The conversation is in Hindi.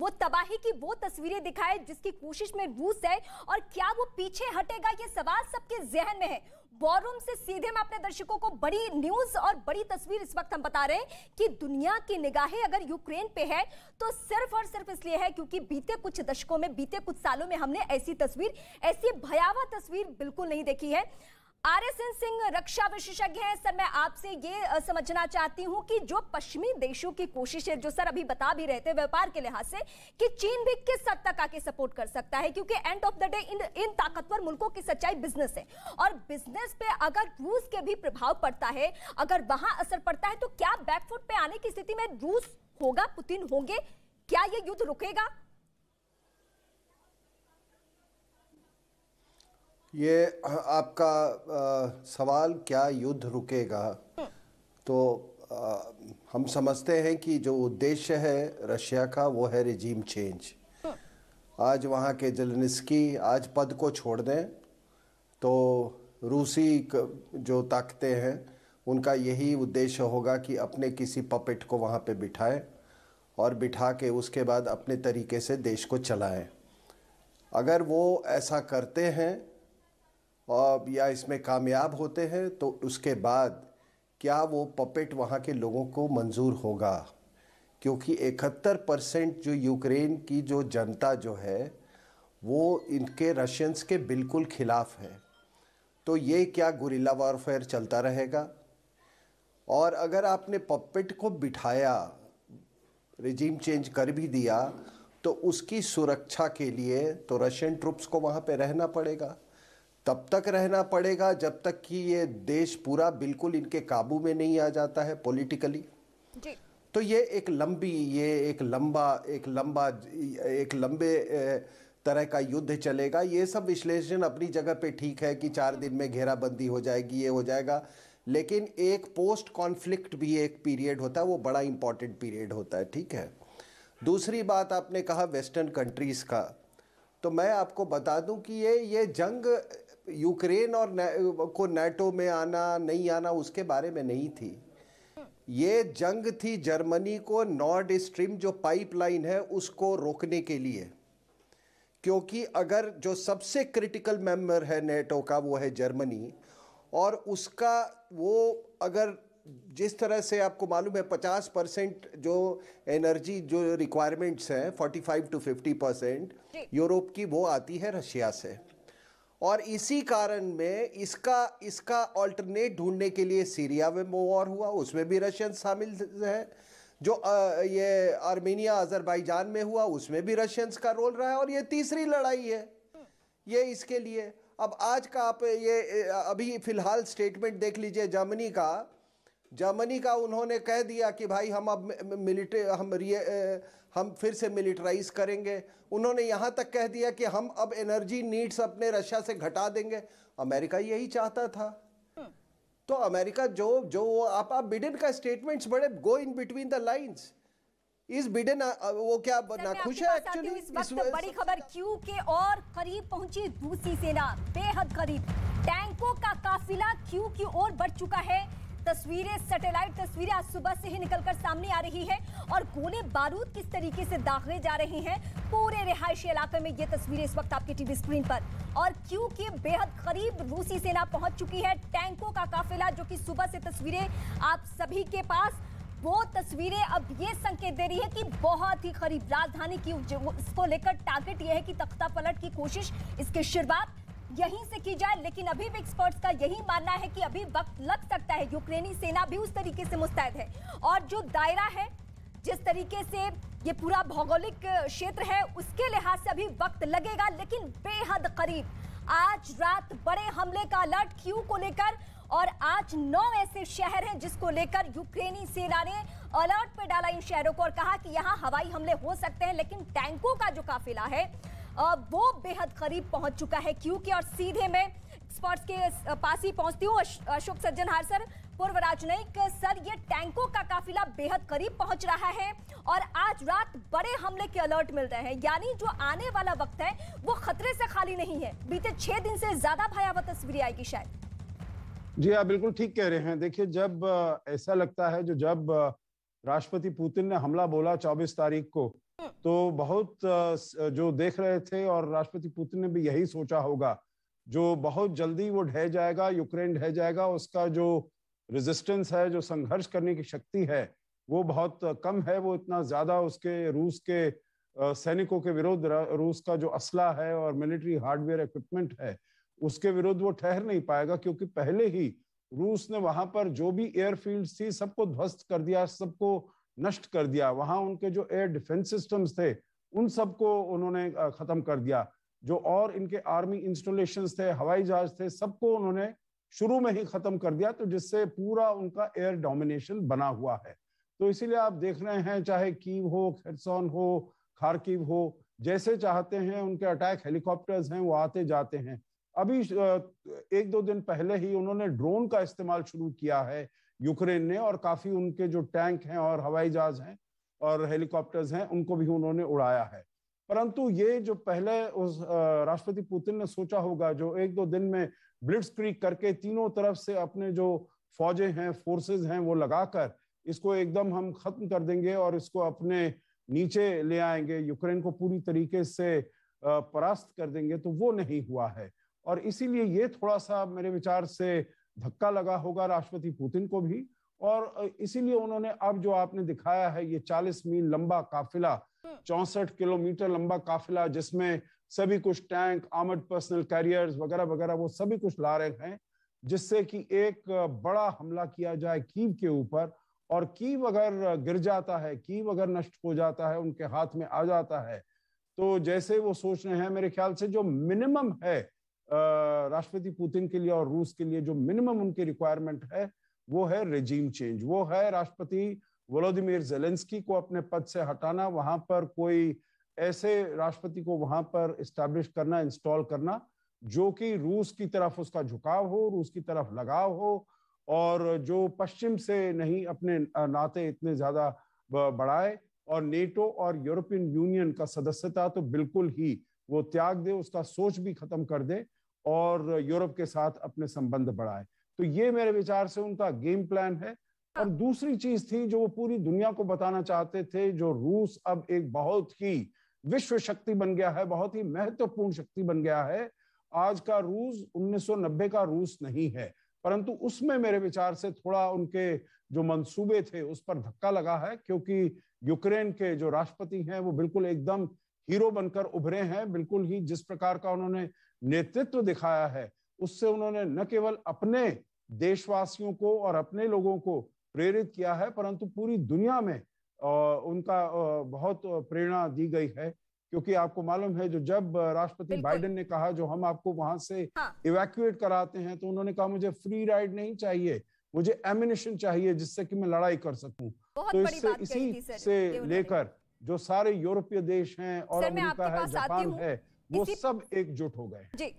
वो तबाही की वो तस्वीरें दिखाए जिसकी कोशिश में रूस है, और क्या वो पीछे हटेगा, ये सवाल सबके जहन में है। वॉर रूम से सीधे मैं अपने दर्शकों को बड़ी न्यूज और बड़ी तस्वीर इस वक्त हम बता रहे हैं कि दुनिया की निगाहें अगर यूक्रेन पे है तो सिर्फ और सिर्फ इसलिए है क्योंकि बीते कुछ दशकों में, बीते कुछ सालों में हमने ऐसी तस्वीर, ऐसी भयावह तस्वीर बिल्कुल नहीं देखी है। आरएसएन सिंह रक्षा विशेषज्ञ हैं। सर, मैं आपसे ये समझना चाहती हूं कि जो पश्चिमी देशों की कोशिश है, जो सर अभी बता भी रहे थे व्यापार के लिहाज से, कि चीन भी किस हद तक आके सपोर्ट कर सकता है, क्योंकि end of the day in ताकतवर मुल्कों की सच्चाई बिजनेस है, और बिजनेस पे अगर रूस के भी प्रभाव पड़ता है, अगर वहां असर पड़ता है, तो क्या बैकफुट पे आने की स्थिति में रूस होगा, पुतिन होंगे? क्या ये युद्ध रुकेगा? ये आपका सवाल, क्या युद्ध रुकेगा, तो हम समझते हैं कि जो उद्देश्य है रशिया का वो है रिजीम चेंज। आज वहाँ के ज़ेलेंस्की आज पद को छोड़ दें तो रूसी जो ताकतें हैं उनका यही उद्देश्य होगा कि अपने किसी पपेट को वहाँ पे बिठाएं और बिठा के उसके बाद अपने तरीके से देश को चलाएं। अगर वो ऐसा करते हैं और या इसमें कामयाब होते हैं तो उसके बाद क्या वो पपेट वहाँ के लोगों को मंजूर होगा, क्योंकि 71% जो यूक्रेन की जो जनता जो है वो इनके रशियंस के बिल्कुल खिलाफ है। तो ये क्या गुरिल्ला वॉरफेयर चलता रहेगा? और अगर आपने पपेट को बिठाया, रिजीम चेंज कर भी दिया, तो उसकी सुरक्षा के लिए तो रशियन ट्रुप्स को वहाँ पे रहना पड़ेगा। तब तक रहना पड़ेगा जब तक कि ये देश पूरा बिल्कुल इनके काबू में नहीं आ जाता है पॉलिटिकली। तो ये एक लंबे तरह का युद्ध चलेगा। ये सब विश्लेषण अपनी जगह पे ठीक है कि 4 दिन में घेराबंदी हो जाएगी, ये हो जाएगा, लेकिन एक पोस्ट कॉन्फ्लिक्ट भी एक पीरियड होता है, वो बड़ा इंपॉर्टेंट पीरियड होता है, ठीक है। दूसरी बात आपने कहा वेस्टर्न कंट्रीज़ का, तो मैं आपको बता दूं कि ये जंग यूक्रेन और को नाटो में आना नहीं आना उसके बारे में नहीं थी। ये जंग थी जर्मनी को नॉर्ड स्ट्रीम जो पाइपलाइन है उसको रोकने के लिए, क्योंकि अगर जो सबसे क्रिटिकल मेंबर है नाटो का वो है जर्मनी, और उसका वो अगर जिस तरह से आपको मालूम है 50% जो एनर्जी जो रिक्वायरमेंट्स हैं 45 to 50% यूरोप की वो आती है रशिया से, और इसी कारण में इसका ऑल्टरनेट ढूंढने के लिए सीरिया में वॉर हुआ, उसमें भी रशियन शामिल है। जो ये आर्मेनिया अजरबैजान में हुआ उसमें भी रशियंस का रोल रहा है, और ये तीसरी लड़ाई है ये इसके लिए। अब आज का आप ये अभी फिलहाल स्टेटमेंट देख लीजिए जर्मनी का उन्होंने कह दिया कि भाई हम अब हम फिर से मिलिटराइज करेंगे। उन्होंने यहाँ तक कह दिया कि हम अब एनर्जी नीड्स अपने रशिया से घटा देंगे। अमेरिका यही चाहता था। तो अमेरिका जो आप बिडेन का स्टेटमेंट्स बड़े गो इन बिटवीन द लाइंस। इस बिडेन वो क्या नाखुश है एक्चुअली? इस वक्त बड़ी खबर, क्यू के और करीब पहुंची रूसी सेना, बेहद करीब। टैंकों का काफिला क्यू की ओर बढ़ चुका है। तस्वीरें, सैटेलाइट तस्वीरें आज सुबह से ही निकलकर सामने आ रही है, और गोले बारूद किस तरीके से दागे जा रहे हैं पूरे रिहायशी इलाके में, ये तस्वीरें इस वक्त आपकी टीवी स्क्रीन पर। और क्यू के बेहद करीब रूसी सेना पहुंच चुकी है। टैंकों का काफिला, जो कि सुबह से तस्वीरें आप सभी के पास, वो तस्वीरें अब ये संकेत दे रही है कि बहुत ही करीब राजधानी की, इसको लेकर टारगेट यह है कि तख्ता पलट की कोशिश, इसकी शुरुआत यहीं से की जाए। लेकिन अभी भी एक्सपर्ट्स का यही मानना है कि अभी वक्त लग सकता है। यूक्रेनी सेना भी उस तरीके से मुस्तैद है, और जो दायरा है, जिस तरीके से ये पूरा भौगोलिक क्षेत्र है, उसके लिहाज से अभी वक्त लगेगा, लेकिन बेहद करीब। आज रात बड़े हमले का अलर्ट क्यू को लेकर, और आज 9 ऐसे शहर हैं जिसको लेकर यूक्रेनी सेना ने अलर्ट पे डाला इन शहरों को, और कहा कि यहां हवाई हमले हो सकते हैं। लेकिन टैंकों का जो काफिला है वो बेहद करीब पहुंच चुका है क्यू के। और सीधे मैं एक्सपर्ट्स के पास ही पहुंचती हूँ। अशोक सज्जनहार सर, पूर्व राजनयिक सर, ये टैंकों का काफिला बेहद करीब पहुंच रहा है, और आज रात बड़े हमले के अलर्ट मिल रहे हैं, यानी जो आने वाला वक्त है वो खतरे से खाली नहीं है। बीते 6 दिन से ज्यादा भयावह तस्वीरें आएगी शायद। जी आप बिल्कुल ठीक कह रहे हैं। देखिए, जब ऐसा लगता है, जब राष्ट्रपति पुतिन ने हमला बोला 24 तारीख को, तो बहुत जो देख रहे थे, और राष्ट्रपति पुतिन ने भी यही सोचा होगा, जो बहुत जल्दी वो ढह जाएगा, यूक्रेन ढह जाएगा, उसका जो रेजिस्टेंस है, जो संघर्ष करने की शक्ति है वो बहुत कम है, वो इतना ज्यादा उसके रूस के सैनिकों के विरुद्ध, रूस का जो असला है और मिलिट्री हार्डवेयर इक्विपमेंट है उसके विरुद्ध वो ठहर नहीं पाएगा, क्योंकि पहले ही रूस ने वहां पर जो भी एयरफील्ड थी सबको ध्वस्त कर दिया, सबको नष्ट कर दिया। वहां उनके जो एयर डिफेंस सिस्टम्स थे उन सबको उन्होंने खत्म कर दिया। जो और इनके आर्मी इंस्टॉलेशंस थे, हवाई जहाज थे, सबको उन्होंने शुरू में ही खत्म कर दिया, तो जिससे पूरा उनका एयर डोमिनेशन बना हुआ है। तो इसीलिए आप देख रहे हैं, चाहे कीव हो, खेर्सोन हो, खार्किव हो, जैसे चाहते हैं उनके अटैक हेलीकॉप्टर्स हैं वो आते जाते हैं। अभी एक दो दिन पहले ही उन्होंने ड्रोन का इस्तेमाल शुरू किया है यूक्रेन ने, और काफी उनके जो टैंक हैं और हवाई जहाज हैं और हेलीकॉप्टर्स हैं उनको भी उन्होंने उड़ाया है। परंतु ये जो पहले उस राष्ट्रपति पुतिन ने सोचा होगा, जो एक दो दिन में ब्लिट्सक्रीग करके तीनों तरफ से अपने जो फौजें हैं, फोर्सेस हैं, वो लगाकर इसको एकदम हम खत्म कर देंगे और इसको अपने नीचे ले आएंगे, यूक्रेन को पूरी तरीके से परास्त कर देंगे, तो वो नहीं हुआ है। और इसीलिए ये थोड़ा सा मेरे विचार से धक्का लगा होगा राष्ट्रपति पुतिन को भी, और इसीलिए उन्होंने अब जो आपने दिखाया है ये 40 मील लंबा काफिला, 64 किलोमीटर लंबा काफिला, जिसमें सभी कुछ टैंक, आर्मर्ड पर्सनल कैरियर्स वगैरह वगैरह वो सभी कुछ ला रहे हैं, जिससे कि एक बड़ा हमला किया जाए कीव के ऊपर। और कीव अगर गिर जाता है, कीव अगर नष्ट हो जाता है, उनके हाथ में आ जाता है, तो जैसे वो सोच रहे हैं, मेरे ख्याल से जो मिनिमम है राष्ट्रपति पुतिन के लिए और रूस के लिए, जो मिनिमम उनकी रिक्वायरमेंट है वो है रेजिम चेंज, वो है राष्ट्रपति वोलोदिमीर ज़ेलेंस्की को अपने पद से हटाना, वहां पर कोई ऐसे राष्ट्रपति को वहां पर इस्टेब्लिश करना, इंस्टॉल करना, जो कि रूस की तरफ उसका झुकाव हो, रूस की तरफ लगाव हो, और जो पश्चिम से नहीं अपने नाते इतने ज्यादा बढ़ाए, और नेटो और यूरोपियन यूनियन का सदस्यता तो बिल्कुल ही वो त्याग दे, उसका सोच भी खत्म कर दे और यूरोप के साथ अपने संबंध बढ़ाए। तो ये मेरे विचार से उनका गेम प्लान है। और दूसरी चीज थी जो वो पूरी दुनिया को बताना चाहते थे, जो रूस अब एक बहुत ही विश्व शक्ति बन गया है, बहुत ही महत्वपूर्ण शक्ति बन गया है। आज का रूस 1990 का रूस नहीं है, परंतु उसमें मेरे विचार से थोड़ा उनके जो मंसूबे थे उस पर धक्का लगा है, क्योंकि यूक्रेन के जो राष्ट्रपति हैं वो बिल्कुल एकदम हीरो बनकर उभरे हैं। बिल्कुल ही जिस प्रकार का उन्होंने नेतृत्व दिखाया है, उससे उन्होंने न केवल अपने देशवासियों को और अपने लोगों को प्रेरित किया है, परंतु पूरी दुनिया में उनका बहुत प्रेरणा दी गई है। क्योंकि आपको मालूम है, जो जब राष्ट्रपति बाइडेन ने कहा जो हम आपको वहां से इवैक्यूएट कराते हैं, तो उन्होंने कहा मुझे फ्री राइड नहीं चाहिए, मुझे एमिनेशन चाहिए जिससे कि मैं लड़ाई कर सकूं। तो इसी से लेकर जो सारे यूरोपीय देश हैं और अमेरिका है, जापान है, वो सब एकजुट हो गए।